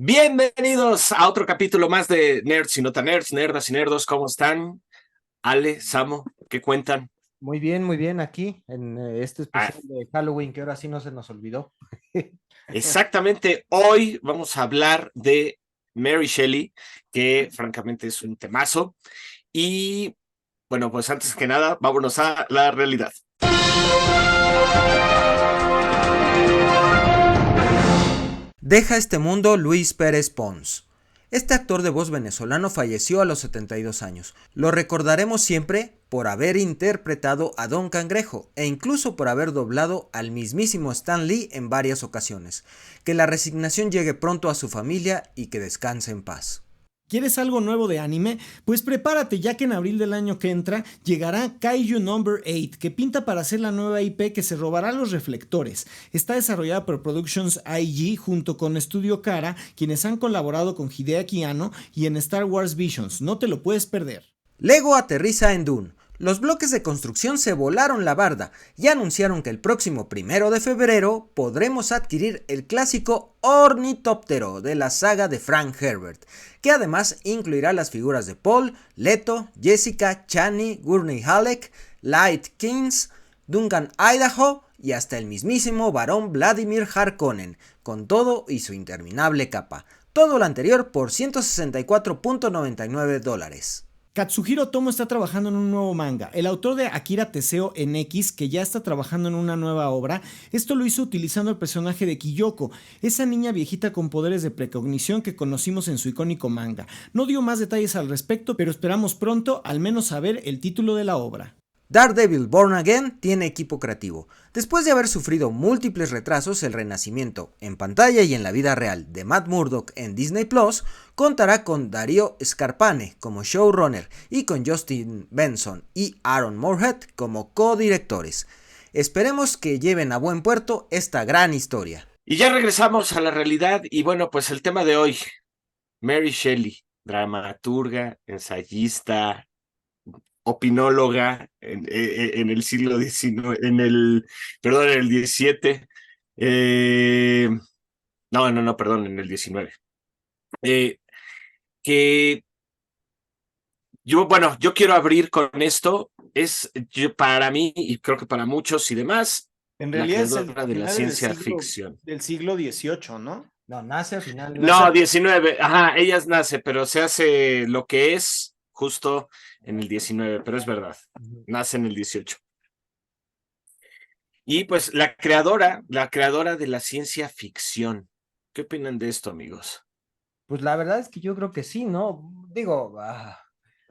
Bienvenidos a otro capítulo más de Nerds y Nota Nerds, Nerdas y Nerdos, ¿cómo están? Ale, Samo, ¿qué cuentan? Muy bien, aquí en este Ah, especial de Halloween que ahora sí no se nos olvidó. exactamente, hoy vamos a hablar de Mary Shelley, que francamente es un temazo. Y bueno, pues antes que nada, vámonos a la realidad. Deja este mundo Luis Pérez Pons. Este actor de voz venezolano falleció a los 72 años. Lo recordaremos siempre por haber interpretado a Don Cangrejo e incluso por haber doblado al mismísimo Stan Lee en varias ocasiones. Que la resignación llegue pronto a su familia y que descanse en paz. ¿Quieres algo nuevo de anime? Pues prepárate, ya que en abril del año que entra llegará Kaiju Number 8, que pinta para ser la nueva IP que se robará los reflectores. Está desarrollada por Productions IG junto con Studio Kara, quienes han colaborado con Hideaki Anno y en Star Wars Visions. No te lo puedes perder. Lego aterriza en Dune. Los bloques de construcción se volaron la barda y anunciaron que el próximo 1 de febrero podremos adquirir el clásico ornitóptero de la saga de Frank Herbert, que además incluirá las figuras de Paul, Leto, Jessica, Chani, Gurney Halleck, Light Kings, Duncan Idaho y hasta el mismísimo varón Vladimir Harkonnen, con todo y su interminable capa. Todo lo anterior por $164.99. Katsuhiro Tomo está trabajando en un nuevo manga. El autor de Akira Teseo en X, que ya está trabajando en una nueva obra, esto lo hizo utilizando el personaje de Kyoko, esa niña viejita con poderes de precognición que conocimos en su icónico manga. No dio más detalles al respecto, pero esperamos pronto al menos saber el título de la obra. Daredevil Born Again tiene equipo creativo. Después de haber sufrido múltiples retrasos, el renacimiento, en pantalla y en la vida real, de Matt Murdock en Disney Plus, contará con Darío Scarpane como showrunner y con Justin Benson y Aaron Moorhead como co-directores. Esperemos que lleven a buen puerto esta gran historia. Y ya regresamos a la realidad y bueno, pues el tema de hoy, Mary Shelley, dramaturga, ensayista, opinóloga en el siglo XIX, perdón, en el XVII. No, perdón, en el XIX. Que yo quiero abrir con esto. Para mí, y creo que para muchos y demás, En la realidad es el creadora de la finales ciencia ficción. del siglo XVIII, ¿no? No, nace al final. No, 19, ajá, ella nace, pero se hace lo que es justo en el 19, pero es verdad, nace en el 18. Y pues la creadora de la ciencia ficción. ¿Qué opinan de esto, amigos? Pues la verdad es que yo creo que sí, ¿no? Digo,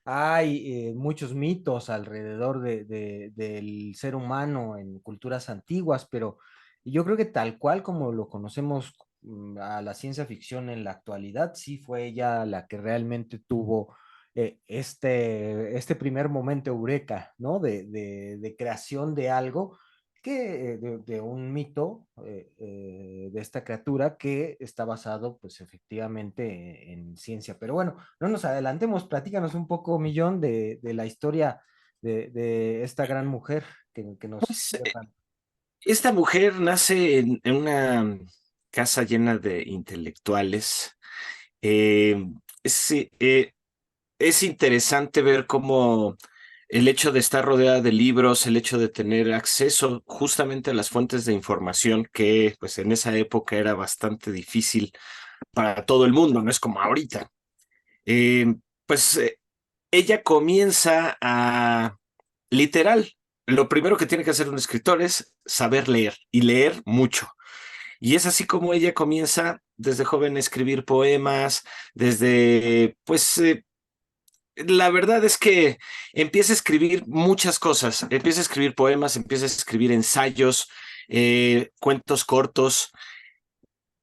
hay muchos mitos alrededor del ser humano en culturas antiguas, pero yo creo que tal cual como lo conocemos a la ciencia ficción en la actualidad, sí fue ella la que realmente tuvo este primer momento eureka, ¿no? De creación de algo de un mito de esta criatura que está basado pues efectivamente en ciencia. Pero bueno, no nos adelantemos, platícanos un poco, Millón, de la historia de esta gran mujer que nos Pues dejan. esta mujer nace en una casa llena de intelectuales. Eh, es, eh, es interesante ver cómo el hecho de estar rodeada de libros, el hecho de tener acceso justamente a las fuentes de información, que pues en esa época era bastante difícil para todo el mundo, no es como ahorita. Eh, pues ella comienza a, literal, lo primero que tiene que hacer un escritor es saber leer y leer mucho. Y es así como ella comienza desde joven a escribir poemas, pues la verdad es que empieza a escribir muchas cosas, empieza a escribir poemas, empieza a escribir ensayos, cuentos cortos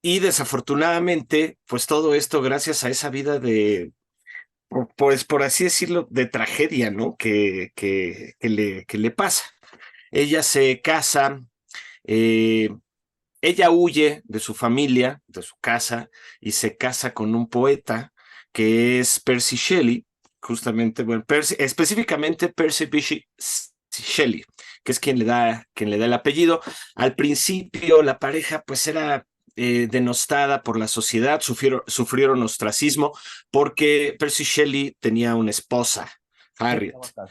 y desafortunadamente, pues todo esto gracias a esa vida pues por así decirlo, de tragedia, ¿no? Que le pasa. Ella se casa, eh, ella huye de su familia, de su casa, y se casa con un poeta que es Percy Shelley, justamente, bueno, específicamente Percy Bysshe Shelley, que es quien le da el apellido. Al principio la pareja pues era denostada por la sociedad, sufrieron ostracismo porque Percy Shelley tenía una esposa, Harriet. Estaba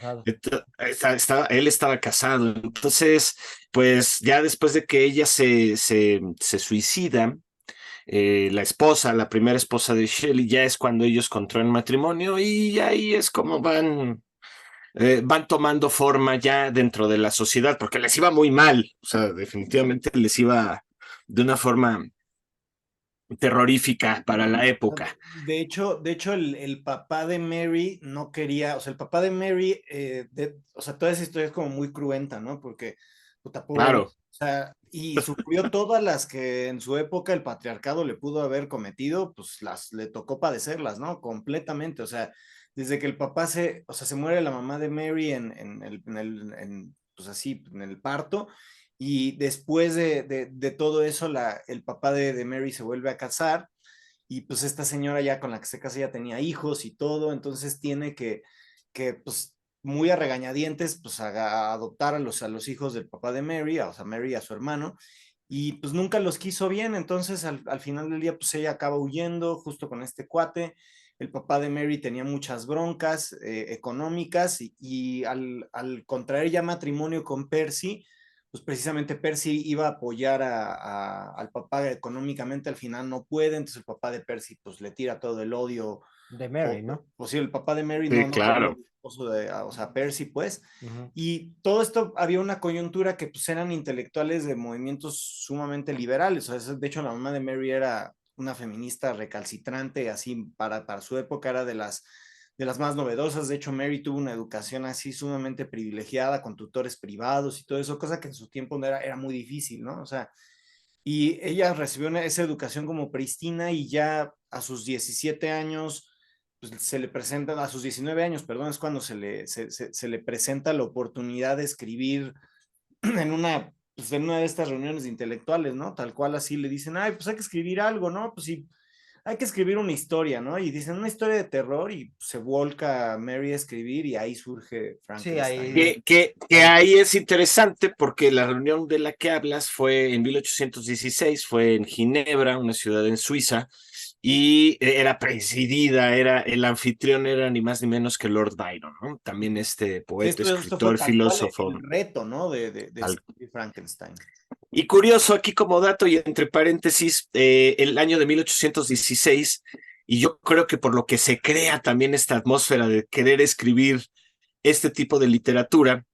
casado. Él estaba casado. Entonces, pues ya después de que ella se suicida, la esposa, la primera esposa de Shelley, ya es cuando ellos contraen matrimonio y ahí es como van tomando forma ya dentro de la sociedad, porque les iba muy mal, o sea, definitivamente les iba de una forma terrorífica para la época. De hecho el papá de Mary no quería, o sea, el papá de Mary, o sea, toda esa historia es como muy cruenta, ¿no? Porque, puta, pobre, o Claro, sea, y sufrió todas las que en su época el patriarcado le pudo haber cometido, pues le tocó padecerlas, ¿no? Completamente, o sea, desde que el papá o sea, se muere la mamá de Mary pues así, en el parto, y después de todo eso, el papá de Mary se vuelve a casar y pues esta señora ya con la que se casa ya tenía hijos y todo, entonces tiene que pues muy a regañadientes, pues a adoptar a los hijos del papá de Mary, o sea, Mary a su hermano, y pues nunca los quiso bien, entonces al final del día pues ella acaba huyendo justo con este cuate, el papá de Mary tenía muchas broncas económicas y al contraer ya matrimonio con Percy, pues precisamente Percy iba a apoyar al papá económicamente, al final no puede, entonces el papá de Percy pues le tira todo el odio, De Mary, ¿no? o sí, el papá de Mary sí, no quería claro. el esposo de, o sea, Percy pues, Ujú. y todo esto había una coyuntura que pues eran intelectuales de movimientos sumamente liberales, o sea, de hecho la mamá de Mary era una feminista recalcitrante, así para su época era de las más novedosas. De hecho, Mary tuvo una educación así sumamente privilegiada con tutores privados y todo eso, cosa que en su tiempo no era muy difícil, ¿no? O sea, y ella recibió esa educación como pristina y ya a sus 17 años, pues se le presenta, a sus 19 años, perdón, es cuando se le presenta la oportunidad de escribir pues en una de estas reuniones de intelectuales, ¿no? Tal cual así le dicen, ay, pues hay que escribir algo, ¿no? Pues sí, hay que escribir una historia, ¿no? Y dicen una historia de terror y se volca Mary a escribir y ahí surge Sí, Frankenstein, ¿no? ahí, Que ahí es interesante porque la reunión de la que hablas fue en 1816, fue en Ginebra, una ciudad en Suiza, y era presidida, el anfitrión era ni más ni menos que Lord Byron, ¿no? También este Sí, poeta, esto fue escritor, tal cual filósofo. el reto, ¿no? De escribir Frankenstein. Y curioso, aquí como dato y entre paréntesis, el año de 1816, y yo creo que por lo que se crea también esta atmósfera de querer escribir este tipo de literatura,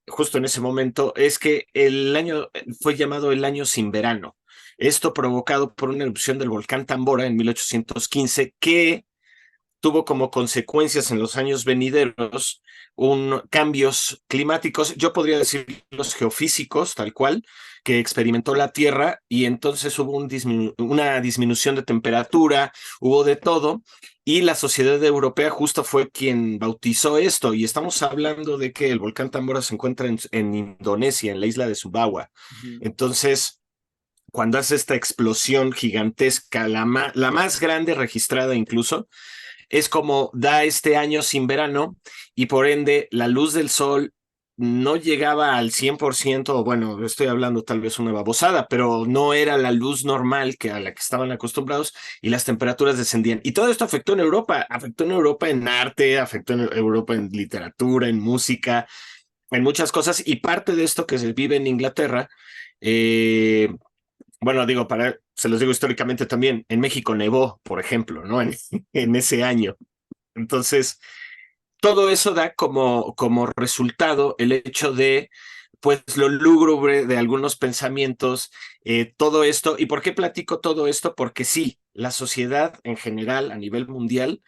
justo en ese momento, es que el año fue llamado el año sin verano. Esto provocado por una erupción del volcán Tambora en 1815, que tuvo como consecuencias en los años venideros cambios climáticos, yo podría decir los geofísicos, tal cual, que experimentó la Tierra y entonces hubo una disminución de temperatura, hubo de todo, y la sociedad europea justo fue quien bautizó esto, y estamos hablando de que el volcán Tambora se encuentra en Indonesia, en la isla de Sumbawa. Entonces, cuando hace esta explosión gigantesca, la más grande registrada incluso, es como da este año sin verano y por ende la luz del sol no llegaba al 100%, bueno, estoy hablando tal vez una babosada, pero no era la luz normal a la que estaban acostumbrados y las temperaturas descendían. Y todo esto afectó en Europa en arte, afectó en Europa en literatura, en música, en muchas cosas y parte de esto que se vive en Inglaterra, eh, bueno, digo, se los digo históricamente también, en México nevó, por ejemplo, ¿no? En ese año. Entonces, todo eso da como resultado el hecho de, pues, lo lúgubre de algunos pensamientos, todo esto. ¿Y por qué platico todo esto? Porque sí, la sociedad en general, a nivel mundial,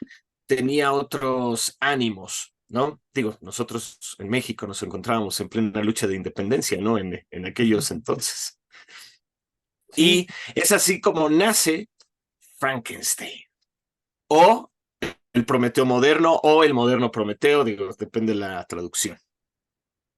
tenía otros ánimos, ¿no? Digo, nosotros en México nos encontrábamos en plena lucha de independencia, ¿no? En aquellos entonces. sí. Y es así como nace Frankenstein. O el Prometeo moderno o el moderno Prometeo, digo, depende de la traducción.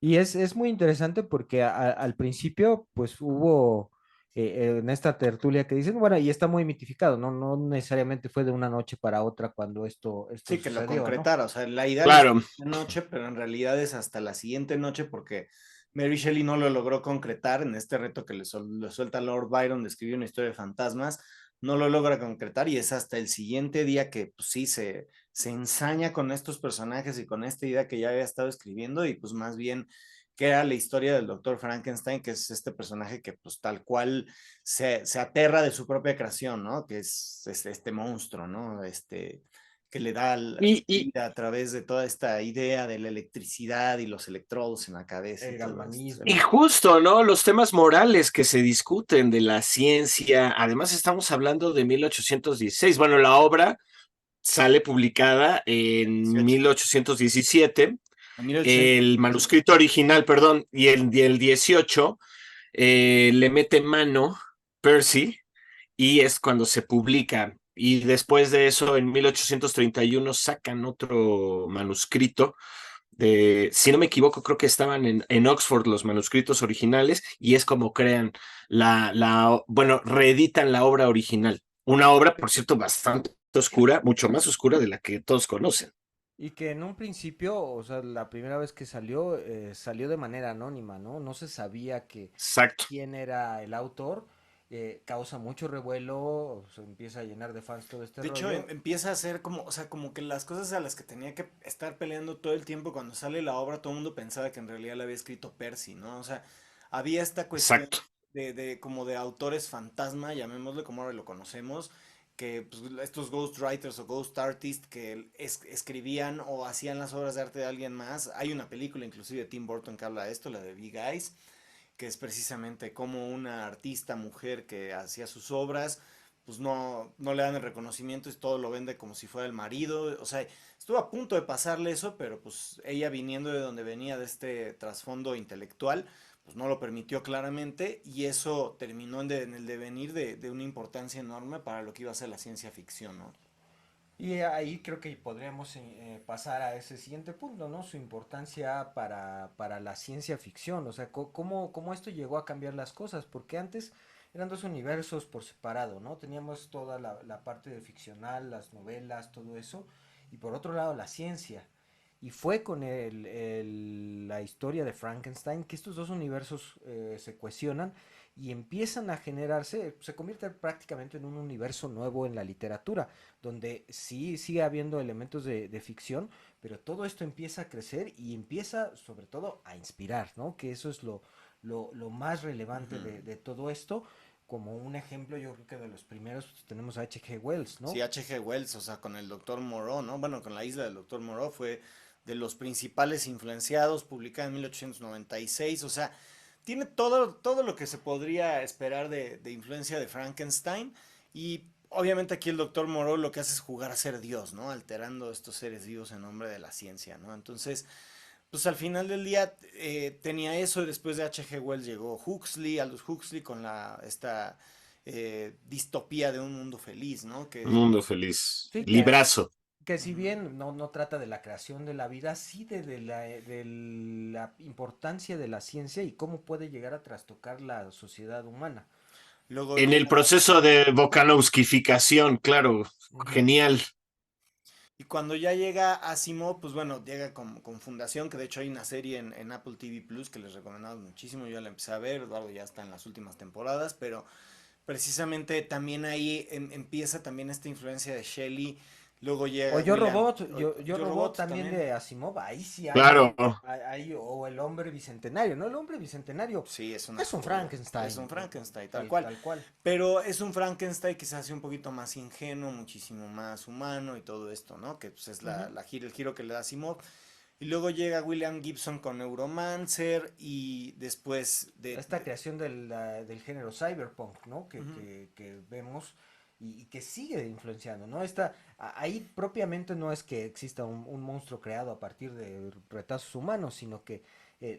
Y es muy interesante porque al principio, pues hubo en esta tertulia que dicen, bueno, y está muy mitificado, ¿no? No necesariamente fue de una noche para otra cuando esto Sí, que lo sucedió, ¿no? concretara, o sea, la idea es Claro, la noche, pero en realidad es hasta la siguiente noche porque Mary Shelley no lo logró concretar en este reto que le suelta Lord Byron de escribir una historia de fantasmas, no lo logra concretar y es hasta el siguiente día que pues sí se ensaña con estos personajes y con esta idea que ya había estado escribiendo y pues más bien que era la historia del doctor Frankenstein, que es este personaje que pues tal cual se aterra de su propia creación, ¿no? Que es este monstruo, ¿no? Que le da Y, y, vida a través de toda esta idea de la electricidad y los electrodos en la cabeza El y todo esto. y galvanismo. justo, ¿no? Los temas morales que se discuten de la ciencia. Además, estamos hablando de 1816. Bueno, la obra sale publicada en 18. 1817. En 1800. El manuscrito original, perdón, y el 18 le mete mano Percy y es cuando se publica. Y después de eso, en 1831 sacan otro manuscrito. Si no me equivoco, creo que estaban en Oxford los manuscritos originales y es como crean bueno, reeditan la obra original. Una obra, por cierto, bastante oscura, mucho más oscura de la que todos conocen. Y que en un principio, o sea, la primera vez que salió, salió de manera anónima, ¿no? No se sabía Exacto. quién era el autor. Causa mucho revuelo, se empieza a llenar de fans todo este De hecho, rollo. empieza a ser como, o sea, como que las cosas a las que tenía que estar peleando todo el tiempo cuando sale la obra, todo el mundo pensaba que en realidad la había escrito Percy, ¿no? O sea, había esta cuestión Exacto. de como de autores fantasma, llamémosle como ahora lo conocemos, que pues, estos ghostwriters o ghost artists que escribían o hacían las obras de arte de alguien más. Hay una película inclusive de Tim Burton que habla de esto, la de Big Eyes, que es precisamente como una artista mujer que hacía sus obras, pues no le dan el reconocimiento y todo lo vende como si fuera el marido. O sea, estuvo a punto de pasarle eso, pero pues ella viniendo de donde venía, de este trasfondo intelectual, pues no lo permitió claramente y eso terminó en el devenir de una importancia enorme para lo que iba a ser la ciencia ficción, ¿no? Y ahí creo que podríamos pasar a ese siguiente punto, ¿no? Su importancia para la ciencia ficción, o sea, cómo esto llegó a cambiar las cosas, porque antes eran dos universos por separado, ¿no? Teníamos toda la parte de ficcional, las novelas, todo eso, y por otro lado la ciencia. Y fue con la historia de Frankenstein que estos dos universos se cohesionan y empiezan a generarse, se convierte prácticamente en un universo nuevo en la literatura donde sí sigue habiendo elementos de ficción, pero todo esto empieza a crecer y empieza sobre todo a inspirar, ¿no? Que eso es lo más relevante Ujú. de todo esto. Como un ejemplo, yo creo que de los primeros pues, tenemos a H.G. Wells, Sí, ¿no? H.G. Wells, o sea, con el Doctor Moreau, ¿no? Bueno, con la isla del Doctor Moreau fue de los principales influenciados, publicada en 1896, o sea, tiene todo lo que se podría esperar de influencia de Frankenstein y obviamente aquí el Doctor Moreau lo que hace es jugar a ser Dios, ¿no? Alterando estos seres vivos en nombre de la ciencia, ¿no? Entonces, pues al final del día tenía eso y después de H.G. Wells llegó Huxley, Aldous Huxley con esta distopía de un mundo feliz, ¿no? Un mundo feliz. Sí, Librazo. que si Ujú. bien no trata de la creación de la vida, sí de la importancia de la ciencia y cómo puede llegar a trastocar la sociedad humana. Luego En el llega, proceso de Volkanovskificación, claro. Ujú. Genial. y cuando ya llega Asimov, pues bueno, llega con Fundación, que de hecho hay una serie en Apple TV Plus que les recomendamos muchísimo, yo ya la empecé a ver, Eduardo ya está en las últimas temporadas, pero precisamente también ahí empieza también esta influencia de Shelley, luego O llega Yo William, Robot, yo Yo Robot Robot también también, de Asimov, ahí sí Claro. o el hombre bicentenario, ¿no? El hombre bicentenario sí, es una es un joya, es Frankenstein, un Frankenstein, tal tal, cual, tal cual. pero es un Frankenstein que se hace un poquito más ingenuo, muchísimo más humano y todo esto, ¿no? Que pues, es Ujú. el giro que le da Asimov. Y luego llega William Gibson con Neuromancer y después Esta creación del género cyberpunk, ¿no? Que, Ujú. que, que vemos y que sigue influenciando, ¿no? Ahí propiamente no es que exista un monstruo creado a partir de retazos humanos, sino que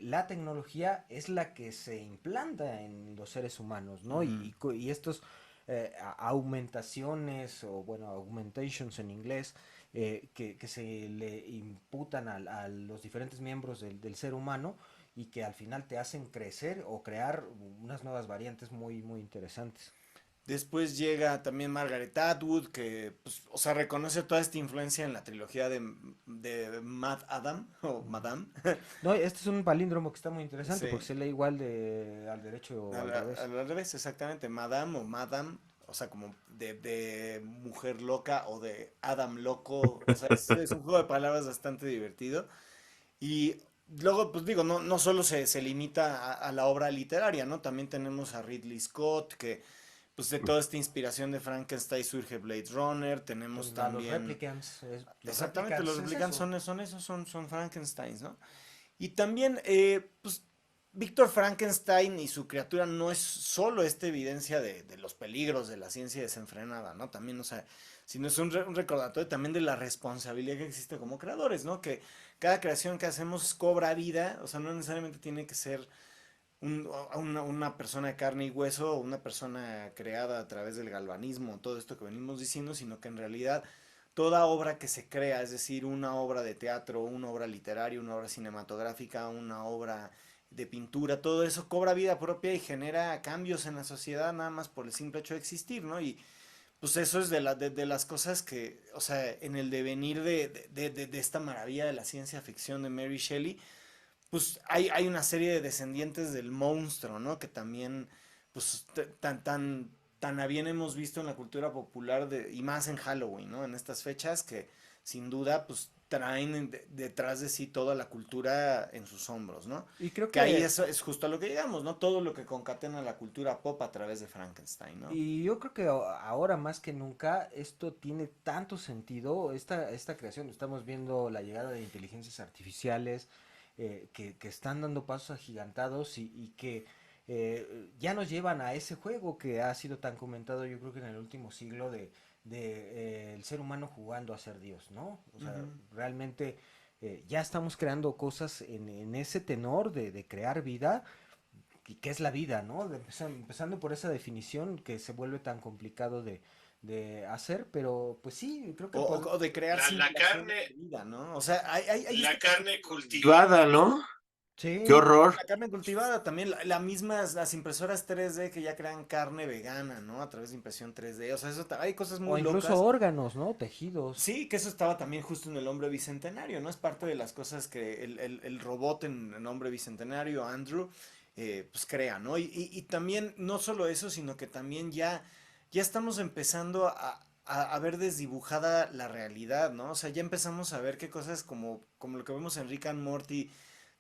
la tecnología es la que se implanta en los seres humanos, ¿no? Ujú. Y estos aumentaciones, o bueno, augmentations en inglés, que se le imputan a los diferentes miembros del ser humano, y que al final te hacen crecer o crear unas nuevas variantes muy, muy interesantes. Después llega también Margaret Atwood, que, pues, o sea, reconoce toda esta influencia en la trilogía de Mad Adam, o Madame. No, este es un palíndromo que está muy interesante porque Sí, se lee igual al derecho o al revés. al revés, exactamente, Madame o Madame, o sea, como de mujer loca o de Adam loco, o sea, es un juego de palabras bastante divertido. Y luego, pues digo, no solo se limita a la obra literaria, ¿no? También tenemos a Ridley Scott, que pues de toda esta inspiración de Frankenstein surge Blade Runner, tenemos Los también... replicants, los Exactamente, los replicants es replicants eso. son esos, son Frankensteins, ¿no? Y también, pues, Víctor Frankenstein y su criatura no es solo esta evidencia de los peligros de la ciencia desenfrenada, ¿no? También, o sea, sino es un recordatorio también de la responsabilidad que existe como creadores, ¿no? Que cada creación que hacemos cobra vida, o sea, no necesariamente tiene que ser una persona de carne y hueso, o una persona creada a través del galvanismo, todo esto que venimos diciendo, sino que en realidad toda obra que se crea, es decir, una obra de teatro, una obra literaria, una obra cinematográfica, una obra de pintura, todo eso cobra vida propia y genera cambios en la sociedad nada más por el simple hecho de existir, ¿no? Y pues eso es de las cosas que, o sea, en el devenir de esta maravilla de la ciencia ficción de Mary Shelley, pues hay una serie de descendientes del monstruo, ¿no? Que también, pues, tan a bien hemos visto en la cultura popular y más en Halloween, ¿no? En estas fechas que sin duda, pues, traen detrás de sí toda la cultura en sus hombros, ¿no? Y creo Que ahí que, eso es justo a lo que llegamos, ¿no? Todo lo que concatena la cultura pop a través de Frankenstein, ¿no? y yo creo que ahora más que nunca esto tiene tanto sentido, esta creación, estamos viendo la llegada de inteligencias artificiales que están dando pasos agigantados y que ya nos llevan a ese juego que ha sido tan comentado yo creo que en el último siglo de el ser humano jugando a ser Dios, ¿no? O sea, Ujú. realmente ya estamos creando cosas en ese tenor de crear vida y qué es la vida, ¿no? Empezando por esa definición que se vuelve tan complicado de hacer, pero pues sí, creo que O de crear La simulaciones carne, de vida, ¿no? O sea, hay la este carne concepto cultivada, ¿no? Qué sí, horror. la carne cultivada, también la misma, las impresoras 3D que ya crean carne vegana, ¿no? A través de impresión 3D, o sea, hay cosas o muy incluso locas. órganos, ¿no? Tejidos. Sí, que eso estaba también justo en el hombre bicentenario, ¿no? Es parte de las cosas que el robot en el hombre bicentenario, Andrew, pues crea, ¿no? Y también, no solo eso, sino que también ya estamos empezando a ver desdibujada la realidad, ¿no? O sea, ya empezamos a ver qué cosas como lo que vemos en Rick and Morty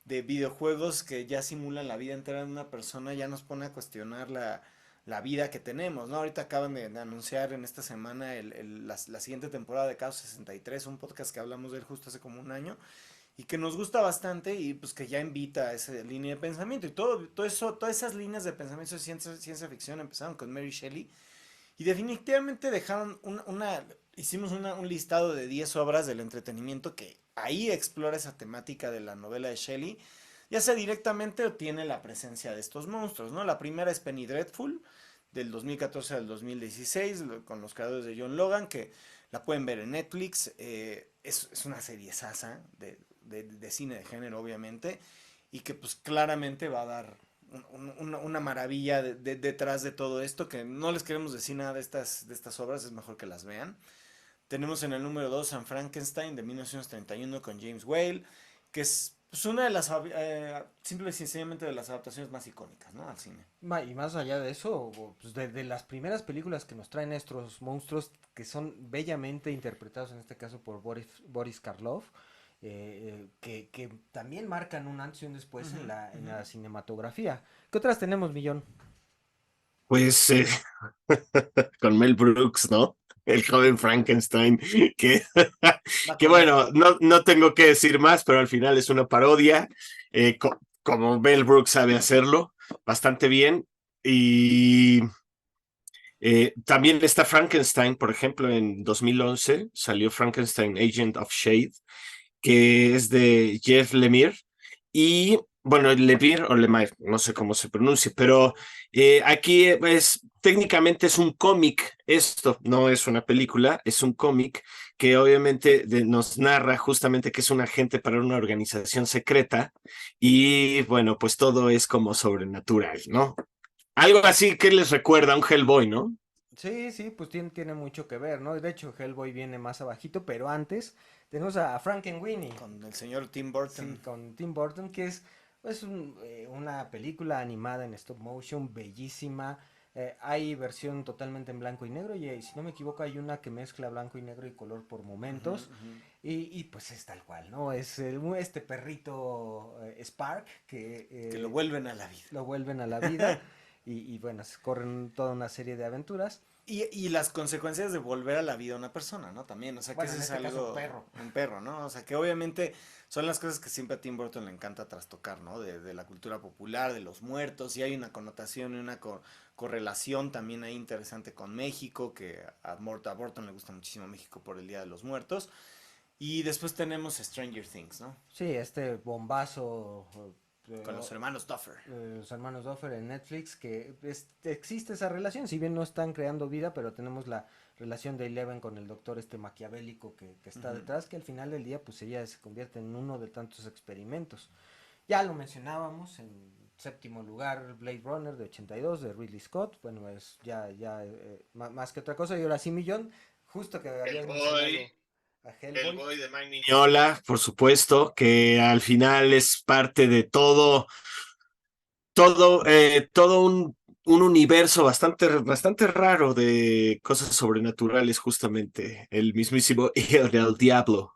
de videojuegos que ya simulan la vida entera de una persona, ya nos pone a cuestionar la vida que tenemos, ¿no? Ahorita acaban de anunciar en esta semana la siguiente temporada de Caos 63, un podcast que hablamos de él justo hace como un año, y que nos gusta bastante y pues que ya invita a esa línea de pensamiento. Y todo eso, todas esas líneas de pensamiento de ciencia ficción empezaron con Mary Shelley y definitivamente dejaron hicimos un listado de 10 obras del entretenimiento que ahí explora esa temática de la novela de Shelley, ya sea directamente o tiene la presencia de estos monstruos, ¿no? La primera es Penny Dreadful, del 2014 al 2016, con los creadores de John Logan, que la pueden ver en Netflix, es una serie sasa de cine de género, obviamente, y que pues claramente va a dar una maravilla detrás de todo esto, que no les queremos decir nada de estas obras, es mejor que las vean. Tenemos en el número 2 San Frankenstein de 1931 con James Whale, que es pues, una de las, simple y sencillamente de las adaptaciones más icónicas, ¿no? Al cine. Y más allá de eso, pues de las primeras películas que nos traen estos monstruos que son bellamente interpretados en este caso por Boris Karloff, que también marcan un antes y un después Ujú, en ujú. la cinematografía. ¿Qué otras tenemos, Millón? Pues con Mel Brooks, ¿no? El joven Frankenstein, que, Va que con bueno, no tengo que decir más, pero al final es una parodia, como Mel Brooks sabe hacerlo bastante bien. Y también está Frankenstein, por ejemplo, en 2011 salió Frankenstein Agent of Shade, que es de Jeff Lemire. Y bueno, Lemire o Lemire, no sé cómo se pronuncia, pero aquí técnicamente es un cómic, esto no es una película, es un cómic que obviamente nos narra justamente que es un agente para una organización secreta y bueno, pues todo es como sobrenatural, ¿no? Algo así que les recuerda a un Hellboy, ¿no? Sí, sí, pues tiene mucho que ver, ¿no? De hecho, Hellboy viene más abajito, pero antes tenemos a Frankenweenie. Con el señor Tim Burton. Sí, con Tim Burton, que es pues una película animada en stop motion, bellísima. Hay versión totalmente en blanco y negro y si no me equivoco hay una que mezcla blanco y negro y color por Ujú, momentos. ujú. Y pues es tal cual, ¿no? Es este perrito Spark que Que lo vuelven a la vida. lo vuelven a la vida y bueno, se corren toda una serie de aventuras. Y las consecuencias de volver a la vida a una persona, ¿no? También, o sea, que Bueno, ese en es este caso un algo, perro. un perro, ¿no? O sea, que obviamente son las cosas que siempre a Tim Burton le encanta trastocar, ¿no? De la cultura popular, de los muertos, y hay una connotación y una correlación también ahí interesante con México, que a Burton le gusta muchísimo México por el Día de los Muertos. Y después tenemos Stranger Things, ¿no? Sí, este bombazo Con los hermanos Duffer. los hermanos Duffer en Netflix, que existe esa relación, si bien no están creando vida, pero tenemos la relación de Eleven con el doctor este maquiavélico que está Ujú. detrás, que al final del día pues ella se convierte en uno de tantos experimentos. Ya lo mencionábamos en séptimo lugar Blade Runner de 82 de Ridley Scott, bueno es más que otra cosa, y ahora sí Millón, justo que habías Hellboy, mencionado a Hellboy. Hellboy de Mike Mignola, por supuesto, que al final es parte de todo un universo bastante raro de cosas sobrenaturales, justamente, el mismísimo Hijo del Diablo.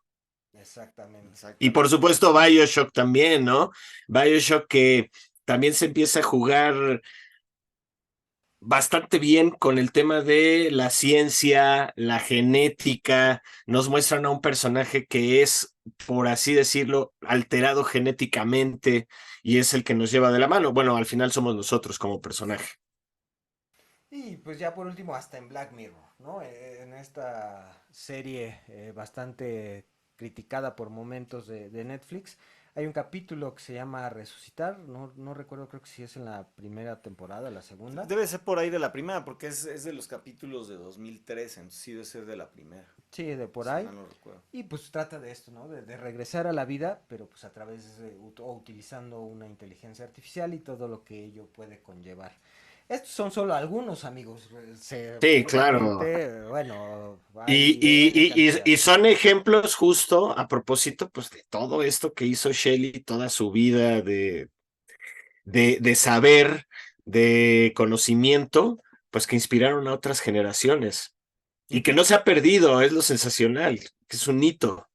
Exactamente. Y por Exactamente. supuesto BioShock también, ¿no? BioShock que también se empieza a jugar bastante bien con el tema de la ciencia, la genética. Nos muestran a un personaje que es, por así decirlo, alterado genéticamente y es el que nos lleva de la mano. Bueno, al final somos nosotros como personaje. Y pues ya por último, hasta en Black Mirror, ¿no? En esta serie bastante criticada por momentos de Netflix, hay un capítulo que se llama Resucitar, no recuerdo, creo que si es en la primera temporada, la segunda. Debe ser por ahí de la primera, porque es de los capítulos de 2013, entonces sí debe ser de la primera, Sí, de por si ahí. mal no recuerdo. Y pues trata de esto, ¿no? De regresar a la vida, pero pues a través de, o utilizando una inteligencia artificial y todo lo que ello puede conllevar. Estos son solo algunos amigos. Sí, claro. Seguramente, bueno, Y, hay y, N y, cantidad. y son ejemplos justo a propósito, pues, de todo esto que hizo Shelley toda su vida de saber, de conocimiento, pues que inspiraron a otras generaciones. Y que no Ujú. se ha perdido, es lo sensacional, que es un hito.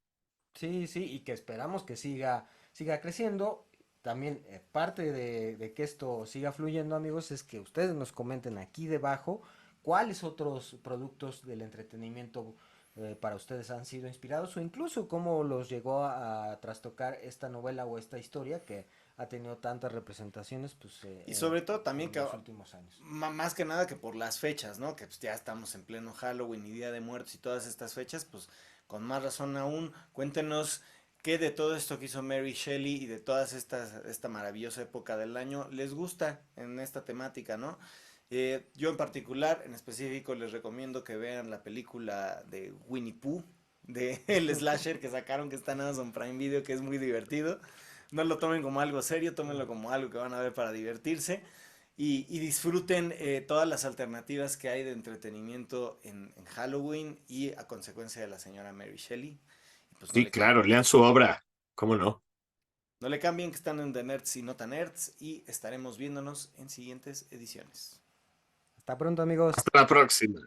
Sí, sí, y que esperamos que siga creciendo. También parte de que esto siga fluyendo, amigos, es que ustedes nos comenten aquí debajo cuáles otros productos del entretenimiento para ustedes han sido inspirados o incluso cómo los llegó a trastocar esta novela o esta historia que ha tenido tantas representaciones pues, Y sobre todo también en que los últimos años. más que nada que por las fechas, ¿no? Que pues ya estamos en pleno Halloween y Día de Muertos y todas estas fechas, pues con más razón aún, cuéntenos qué de todo esto que hizo Mary Shelley y de todas esta maravillosa época del año les gusta en esta temática, ¿no? Yo en particular, en específico, les recomiendo que vean la película de Winnie Pooh, de el slasher que sacaron que está en Amazon Prime Video, que es muy divertido. No lo tomen como algo serio, tómenlo como algo que van a ver para divertirse y disfruten todas las alternativas que hay de entretenimiento en Halloween y a consecuencia de la señora Mary Shelley. Y pues Sí, claro, lean su obra, ¿cómo no? no le cambien que están en The Nerds y Nota Nerds y estaremos viéndonos en siguientes ediciones. Hasta pronto, amigos. Hasta la próxima.